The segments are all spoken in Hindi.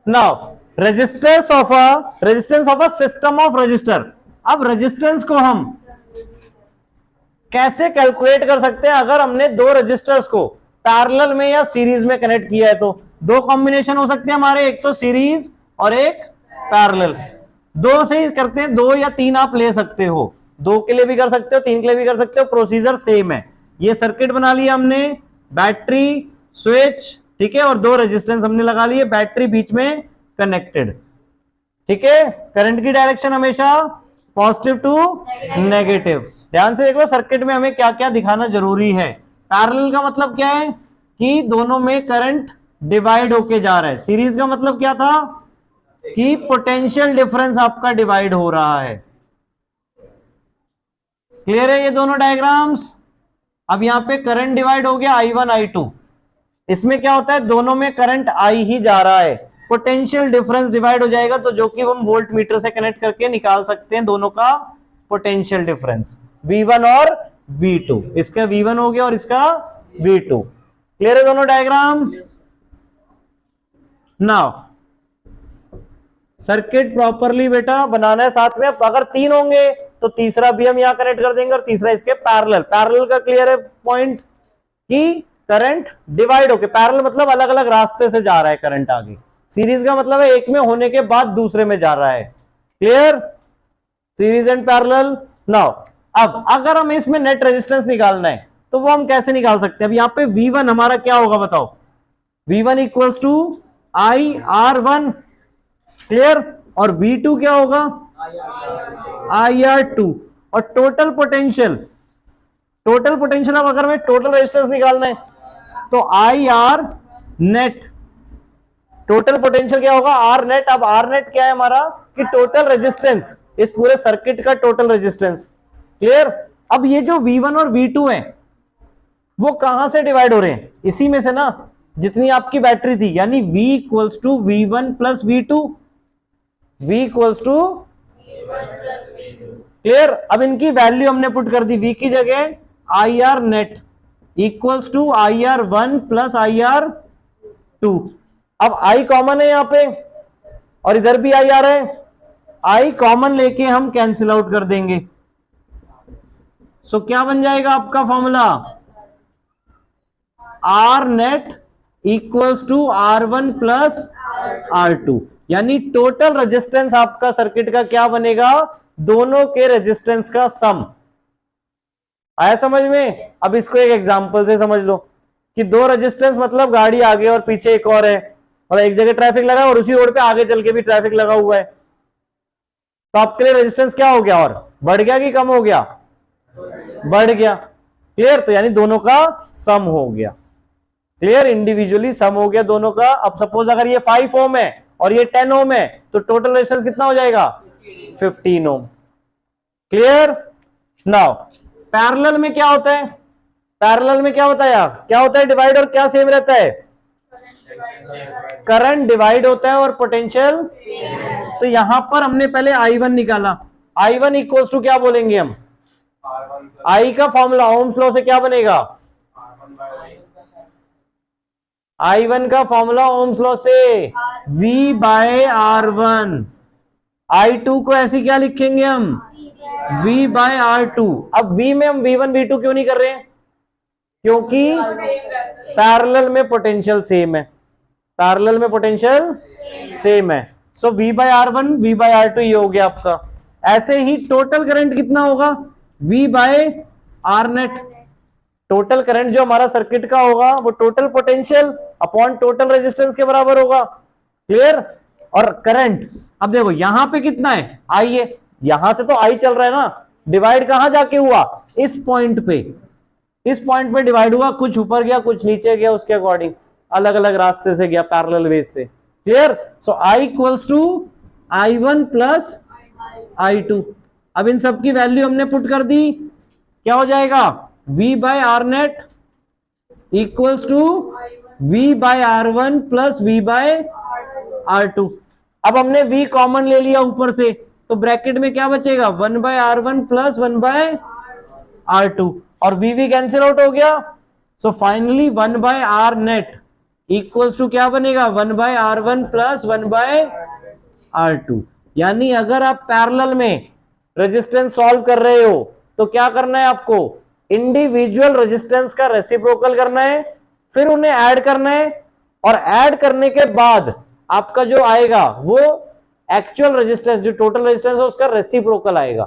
Now resistance of a system of register. अब रेजिस्टेंस को हम कैसे कैलकुलेट कर सकते हैं? अगर हमने दो रजिस्टर्स को पैरेलल में या सीरीज में कनेक्ट किया है तो दो कॉम्बिनेशन हो सकते हैं हमारे, एक तो सीरीज और एक पैरेलल। दो से ही करते हैं, दो या तीन आप ले सकते हो, दो के लिए भी कर सकते हो, तीन के लिए भी कर सकते हो, प्रोसीजर सेम है। ये सर्किट बना लिया हमने, बैटरी, स्विच, ठीक है, और दो रेजिस्टेंस हमने लगा लिए, बैटरी बीच में कनेक्टेड, ठीक है। करंट की डायरेक्शन हमेशा पॉजिटिव टू नेगेटिव। ध्यान से देख लो सर्किट में हमें क्या क्या दिखाना जरूरी है। पैरेलल का मतलब क्या है कि दोनों में करंट डिवाइड होके जा रहा है। सीरीज का मतलब क्या था कि पोटेंशियल डिफरेंस आपका डिवाइड हो रहा है। क्लियर है ये दोनों डायग्राम्स? अब यहां पे करंट डिवाइड हो गया I1 I2। इसमें क्या होता है, दोनों में करंट आई ही जा रहा है, पोटेंशियल डिफरेंस डिवाइड हो जाएगा, तो जो कि हम वोल्ट मीटर से कनेक्ट करके निकाल सकते हैं दोनों का पोटेंशियल डिफरेंस, V1 और V2। इसका V1 हो गया और इसका V2। क्लियर है दोनों डायग्राम? नाउ सर्किट प्रॉपरली बेटा बनाना है साथ में। अगर तीन होंगे तो तीसरा भी हम यहां कनेक्ट कर देंगे और तीसरा इसके पैरेलल। पैरेलल का क्लियर है पॉइंट कि करंट डिवाइड होके, पैरेलल मतलब अलग अलग रास्ते से जा रहा है करंट आगे, सीरीज का मतलब है एक में होने के बाद दूसरे में जा रहा है। Clear? Series and parallel. Now अब अगर हमें इसमें नेट रेजिस्टेंस निकालना है तो वो हम कैसे निकाल सकते हैं? अब यहां पे V1 हमारा क्या होगा बताओ? V1 equals to IR1। Clear? और V2 क्या होगा? IR2। और टोटल पोटेंशियल, टोटल पोटेंशियल अब अगर हमें टोटल रेजिस्टेंस निकालना है तो IR नेट, टोटल पोटेंशियल क्या होगा? R net. अब R नेट क्या है हमारा कि टोटल रेजिस्टेंस, इस पूरे सर्किट का टोटल रेजिस्टेंस। क्लियर? अब ये जो V1 और V2 है वो कहां से डिवाइड हो रहे हैं? इसी में से ना, जितनी आपकी बैटरी थी, यानी V equals to V1 plus V2। V equals to, clear? अब इनकी वैल्यू हमने पुट कर दी, V की जगह IR net equals to IR1 plus IR2। अब I कॉमन है यहां पे और इधर भी I आ रहा है, I कॉमन लेके हम कैंसिल आउट कर देंगे। सो क्या बन जाएगा आपका formula? R net equals to R1 plus R2, यानी टोटल रेजिस्टेंस आपका सर्किट का क्या बनेगा? दोनों के रेजिस्टेंस का सम। आया समझ में? अब इसको एक एग्जांपल से समझ लो कि दो रेजिस्टेंस मतलब गाड़ी आगे और पीछे एक और है, और एक जगह ट्रैफिक लगा और उसी रोड पे आगे चल के भी ट्रैफिक लगा हुआ है, तो आपके लिए रेजिस्टेंस क्या हो गया? और बढ़ गया कि कम हो गया? बढ़ गया। क्लियर? तो यानी दोनों का सम हो गया। क्लियर? इंडिविजुअली सम हो गया दोनों का। अब सपोज अगर ये 5 ओम है और ये 10 ओम है तो टोटल रेजिस्टेंस कितना हो जाएगा? 15 ओम। क्लियर? नाउ पैरेलल में क्या होता है? पैरेलल में क्या होता है यार? क्या होता है डिवाइड और क्या सेम रहता है? करंट डिवाइड होता है और पोटेंशियल। तो यहां पर हमने पहले I1 निकाला। I1 इक्वल्स टू क्या बोलेंगे हम? I का फॉर्मूला ओम्स लॉ से क्या बनेगा? I1 का फॉर्मूला ओम्स लॉ से V बाय R1। I2 को ऐसे क्या लिखेंगे हम? V by R2। अब V में हम V1 V2 क्यों नहीं कर रहे हैं? क्योंकि पैरेलल में पोटेंशियल सेम है, पैरेलल में पोटेंशियल सेम है। So V by R1 V by R2 ये हो गया आपका। ऐसे ही टोटल करंट कितना होगा? V by R net. Total current जो हमारा सर्किट का होगा वो total potential upon total resistance के बराबर होगा। क्लियर? और करंट अब देखो यहां पे कितना है? I है, यहां से तो I चल रहा है ना, डिवाइड कहां जाके हुआ? इस पॉइंट पे, इस पॉइंट पे डिवाइड हुआ, कुछ ऊपर गया कुछ नीचे गया, उसके अकॉर्डिंग अलग अलग रास्ते से गया पैरेलल वेज से। Clear? So I equals to I1 plus I2। अब इन सब की वैल्यू हमने पुट कर दी, क्या हो जाएगा? V by R net equals to V by R1 plus V by R2। अब हमने V कॉमन ले लिया ऊपर से, तो ब्रैकेट में क्या बचेगा? 1 bye R1 plus 1 bye R2, और V कैंसिल आउट हो गया। So finally 1 by R net equals to क्या बनेगा 1/R1 प्लस 1/R2। यानी अगर आप पैरेलल में रेजिस्टेंस सॉल्व कर रहे हो तो क्या करना है आपको, इंडिविजुअल रेजिस्टेंस का रेसिप्रोकल करना है, फिर उन्हें ऐड करना है, और ऐड करने के बाद आपका जो आएगा वो एक्चुअल रेजिस्टेंस, जो टोटल रेजिस्टेंस है उसका रेसिप्रोकल आएगा।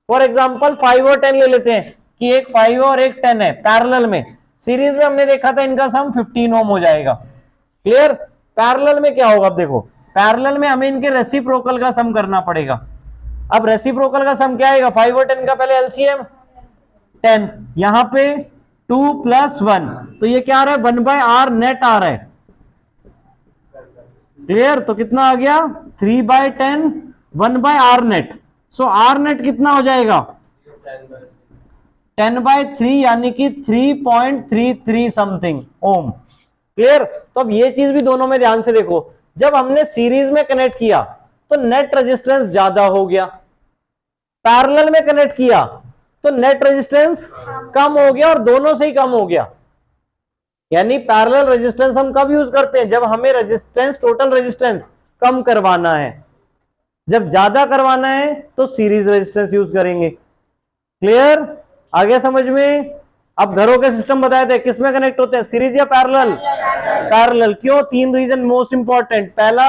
फॉर एग्जांपल 5 और 10 ले लेते हैं कि एक 5 और एक 10 है पैरेलल में। सीरीज में हमने देखा था इनका सम 15 ओम हो जाएगा। क्लियर? पैरेलल में क्या होगा, अब देखो पैरेलल में हमें इनके रेसिप्रोकल का सम करना पड़ेगा। अब रेसिप्रोकल का सम क्या आएगा, 5 और 10 का पहले एलसीएम 10, यहां पे 2 + 1, तो ये क्या आ रहा है 1/R नेट आ रहा है। क्लियर? तो कितना आ गया 3/10 1/R नेट। सो R नेट कितना हो जाएगा 10/3 यानी कि 3.33 समथिंग ओम। क्लियर? तो अब ये चीज भी दोनों में ध्यान से देखो, जब हमने सीरीज में कनेक्ट किया तो नेट रेजिस्टेंस ज्यादा हो गया, पैरेलल में कनेक्ट किया तो नेट रेजिस्टेंस कम हो गया, और दोनों से ही कम हो गया। यानी पैरेलल रेजिस्टेंस हम कब यूज करते हैं, जब हमें रेजिस्टेंस, टोटल रेजिस्टेंस कम करवाना है। जब ज्यादा करवाना है तो सीरीज रेजिस्टेंस यूज करेंगे। क्लियर? आगे समझ में? अब घरों के सिस्टम बताए थे किसमें कनेक्ट होते हैं, सीरीज या पैरेलल? पैरेलल। क्यों? 3 रीजन मोस्ट इंपॉर्टेंट। पहला,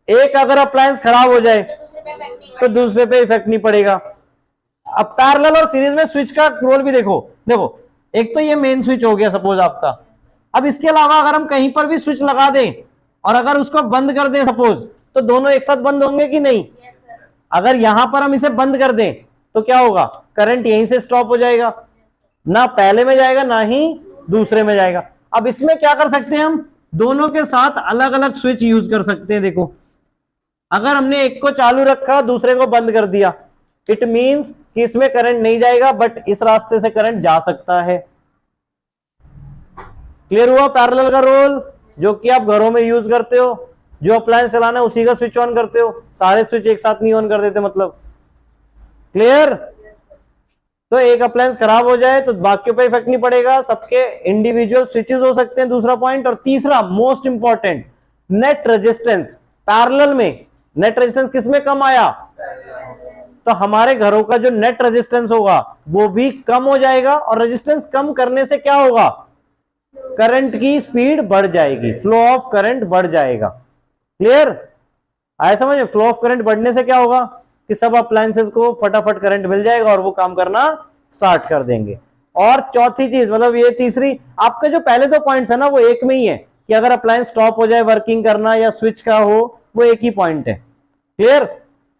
एक अगर अप्लायंस खराब हो जाए तो दूसरे पे इफेक्ट नहीं पड़ेगा। अब पैरेलल और सीरीज में स्विच का रोल भी देखो। देखो एक तो ये मेन स्विच हो गया सपोज आपका, अब इसके अलावा अगर हम कहीं पर भी स्विच लगा दें और अगर उसको बंद कर दें सपोज, तो दोनों एक साथ बंद होंगे कि नहीं? अगर यहां पर हम इसे बंद कर दें तो क्या होगा, करंट यहीं से स्टॉप हो जाएगा, ना पहले में जाएगा ना ही दूसरे में जाएगा। अब इसमें क्या कर सकते हैं, हम दोनों के साथ अलग अलग स्विच यूज कर सकते हैं। देखो अगर हमने एक को चालू रखा दूसरे को बंद कर दिया, इट मींस कि इसमें करंट नहीं जाएगा बट इस रास्ते से करंट जा सकता है। क्लियर हुआ पैरेलल का रोल, जो कि आप घरों में यूज करते हो, जो अप्लायंस चलाना है उसी का स्विच ऑन करते हो, सारे स्विच एक साथ नहीं ऑन कर देते मतलब। क्लियर? तो एक अप्लायंस खराब हो जाए तो बाकियों पे इफेक्ट नहीं पड़ेगा, सबके इंडिविजुअल स्विचेस हो सकते हैं, दूसरा पॉइंट। और तीसरा most important, net resistance. Parallel में नेट रेजिस्टेंस किसमें कम आया, तो हमारे घरों का जो नेट रेजिस्टेंस होगा वो भी कम हो जाएगा, और रेजिस्टेंस कम करने से क्या होगा, करंट की स्पीड बढ़ जाएगी, फ्लो ऑफ करंट बढ़ जाएगा। क्लियर? आया समझ में? फ्लो ऑफ करंट बढ़ने से क्या होगा कि सब अप्लायंसेस को फटाफट करंट मिल जाएगा और वो काम करना स्टार्ट कर देंगे। और चौथी चीज, मतलब ये तीसरी, आपके जो पहले दो पॉइंट्स है ना वो एक में ही है कि अगर अप्लायंस स्टॉप हो जाए वर्किंग करना या स्विच का हो, वो एक ही पॉइंट है। क्लियर?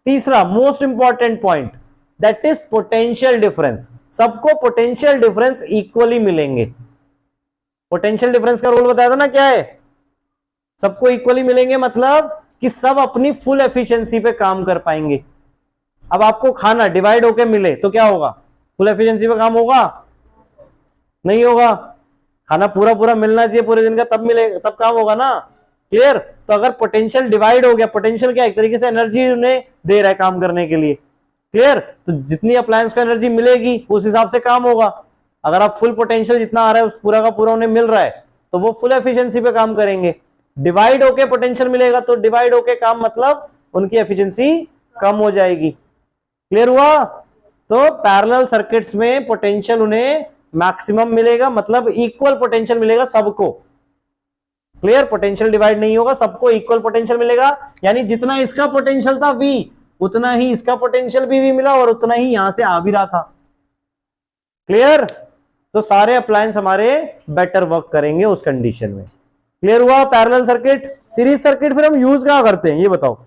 तीसरा most important point, that is potential difference. सबको पोटेंशियल डिफरेंस इक्वली मिलेंगे। पोटेंशियल डिफरेंस का रूल बताया था ना, क्या है, सबको इक्वली मिलेंगे, मतलब कि सब अपनी फुल एफिशिएंसी पे काम कर पाएंगे। अब आपको खाना डिवाइड होके मिले तो क्या होगा, फुल एफिशिएंसी पे काम होगा? नहीं होगा। खाना पूरा पूरा मिलना चाहिए पूरे दिन का, तब मिलेगा, तब काम होगा ना। क्लियर? तो अगर पोटेंशियल डिवाइड हो गया, पोटेंशियल क्या एक तरीके से एनर्जी उन्हें दे रहा है काम करने के लिए। क्लियर? तो जितनी अप्लायंस को एनर्जी मिलेगी उस हिसाब से काम होगा। अगर आप फुल पोटेंशियल जितना आ रहा है उस पूरा का पूरा उन्हें मिल रहा है तो वो फुल एफिशिएंसी पे काम करेंगे। डिवाइड होके पोटेंशियल मिलेगा तो डिवाइड होके काम, मतलब उनकी एफिशिएंसी कम हो जाएगी। क्लियर हुआ? तो पैरेलल सर्किट्स में पोटेंशियल उन्हें मैक्सिमम मिलेगा, मतलब इक्वल पोटेंशियल मिलेगा सबको। क्लियर? पोटेंशियल डिवाइड नहीं होगा, सबको इक्वल पोटेंशियल मिलेगा, यानी जितना इसका पोटेंशियल था V उतना ही इसका पोटेंशियल भी मिला और उतना ही यहां से आ भी रहा था। क्लियर? तो सारे अप्लायंस हमारे बेटर वर्क करेंगे उस कंडीशन में। क्लियर हुआ पैरेलल सर्किट? सीरीज सर्किट फिर हम यूज कहां करते हैं ये बताओ,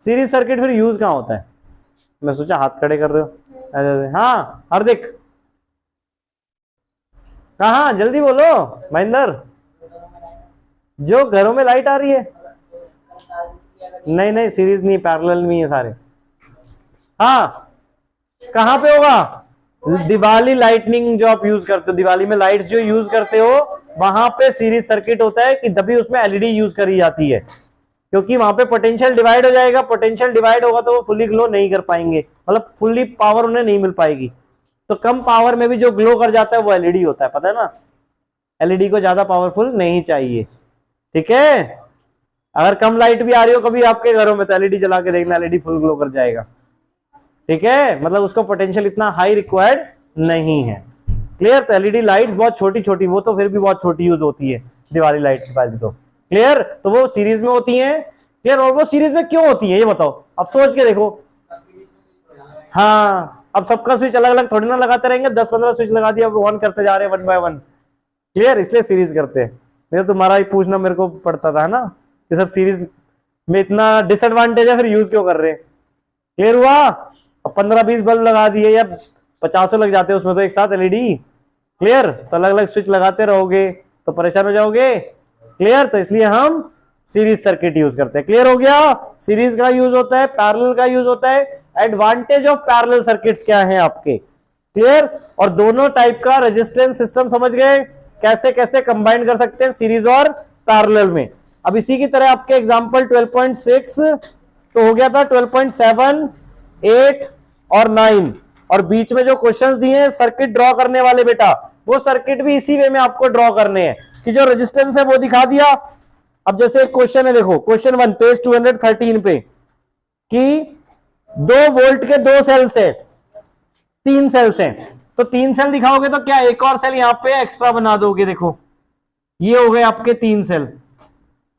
सीरीज सर्किट फिर यूज कहां होता है? मैं सोचा हाथ खड़े कर रहे हो। हाँ हार्दिक, कहा, जल्दी बोलो महेंद्र। जो घरों में लाइट आ रही है, नहीं नहीं सीरीज नहीं, पैरेलल में है सारे। हाँ कहां पे होगा, दिवाली लाइटनिंग जो आप यूज करते हो, दिवाली में लाइट्स जो यूज करते हो वहां पे सीरीज सर्किट होता है, कि तभी उसमें एलईडी यूज करी जाती है, क्योंकि वहां पे पोटेंशियल डिवाइड हो जाएगा। पोटेंशियल डिवाइड होगा तो वो फुली ग्लो नहीं कर पाएंगे, मतलब फुल्ली पावर उन्हें नहीं मिल पाएगी। तो कम पावर में भी जो ग्लो कर जाता है वो एलईडी होता है, पता है ना। एलईडी को ज्यादा पावरफुल नहीं चाहिए, ठीक है। अगर कम लाइट भी आ रही हो कभी आपके घरों में तो एलईडी जला के देखना, एलईडी फुल ग्लो कर जाएगा, ठीक है। मतलब उसको पोटेंशियल इतना हाई रिक्वायर्ड नहीं है, क्लियर। तो एलईडी लाइट्स बहुत छोटी छोटी, वो तो फिर भी बहुत छोटी यूज होती है दिवाली लाइट वाली तो, क्लियर। तो वो सीरीज में होती है, क्लियर। और वो सीरीज में क्यों होती है ये बताओ, अब सोच के देखो। हाँ, अब सबका स्विच अलग अलग थोड़ी ना लगाते रहेंगे, 10-15 स्विच लगा दिया, ऑन करते जा रहे हैं 1 बाय 1, क्लियर। इसलिए सीरीज करते हैं। नहीं तो तुम्हारा ही पूछना मेरे को पड़ता था ना कि सर सीरीज में इतना डिसएडवांटेज है, फिर यूज क्यों कर रहे हैं। क्लियर हुआ। अब 15-20 बल्ब लगा दिए या 50 लग जाते हैं उसमें तो एक साथ एलईडी, क्लियर। तो अलग अलग स्विच लगाते रहोगे तो परेशान हो जाओगे, क्लियर। तो इसलिए हम सीरीज सर्किट यूज करते हैं, क्लियर हो गया। सीरीज का यूज होता है, पैरेलल का यूज होता है। एडवांटेज ऑफ पैरेलल सर्किट्स क्या है आपके, क्लियर। और दोनों टाइप का रेजिस्टेंस सिस्टम समझ गए, कैसे कैसे कंबाइन कर सकते हैं सीरीज और पैरेलल में। अब इसी की तरह आपके एग्जांपल 12.6 तो हो गया था 12.7, 8 और 9, और बीच में जो क्वेश्चंस दिए हैं सर्किट ड्रॉ करने वाले बेटा, वो सर्किट भी इसी वे में आपको ड्रॉ करने हैं कि जो रेजिस्टेंस है वो दिखा दिया। अब जैसे एक क्वेश्चन है, देखो क्वेश्चन 1 पेज 213 पे कि 2 वोल्ट के 2 सेल्स है, 3 सेल्स हैं, तो 3 सेल दिखाओगे तो क्या एक और सेल यहां पे एक्स्ट्रा बना दोगे। देखो ये हो गए आपके 3 सेल,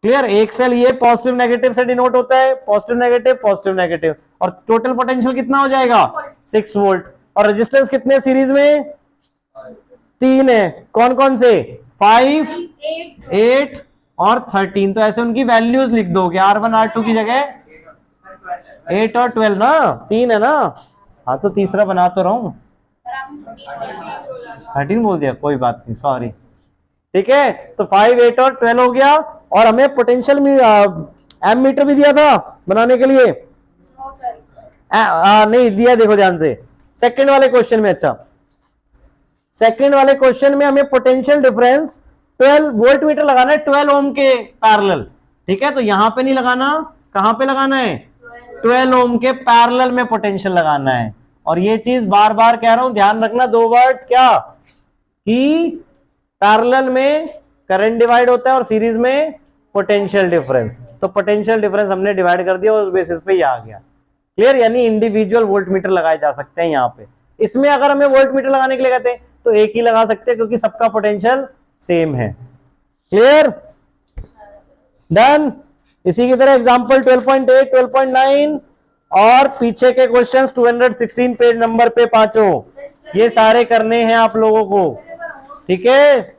क्लियर। एक सेल ये पॉजिटिव नेगेटिव से डिनोट होता है, पॉजिटिव नेगेटिव पॉजिटिव नेगेटिव, और टोटल पोटेंशियल कितना हो जाएगा 6 वोल्ट। और रेजिस्टेंस कितने सीरीज में 3 है, कौन कौन से 5, 8 और 13। तो ऐसे उनकी वैल्यूज लिख दोगे, R1 R2 की जगह 8 और 12 ना, 3 है ना। हाँ तो तीसरा बना तो रहा हूं, 13 बोल दिया, कोई बात नहीं, सॉरी, ठीक है। तो 5, 8 और 12 हो गया। और हमें पोटेंशियल एम मीटर भी दिया था बनाने के लिए, नहीं दिया, देखो ध्यान से सेकंड वाले क्वेश्चन में। अच्छा, सेकंड वाले क्वेश्चन में हमें पोटेंशियल डिफरेंस 12 वोल्ट मीटर लगाना है 12 ओम के पैरेलल, ठीक है। तो यहां पे नहीं लगाना, कहां पे लगाना है 12 ओम के पैरेलल में पोटेंशियल लगाना है। और ये चीज बार बार कह रहा हूं, ध्यान रखना, 2 वर्ड्स क्या, कि पैरेलल में करंट डिवाइड होता है और सीरीज में पोटेंशियल डिफरेंस। तो पोटेंशियल डिफरेंस हमने डिवाइड कर दिया, उस बेसिस पे ये आ गया, क्लियर। यानी इंडिविजुअल वोल्ट मीटर लगाए जा सकते हैं यहाँ पे। इसमें अगर हमें वोल्ट मीटर लगाने के लिए कहते हैं तो एक ही लगा सकते हैं क्योंकि सबका पोटेंशियल सेम है, क्लियर, डन। इसी की तरह एग्जांपल 12.8, 12.9 और पीछे के क्वेश्चंस 216 पेज नंबर पे पांचों, ये सारे करने हैं आप लोगों को, ठीक है।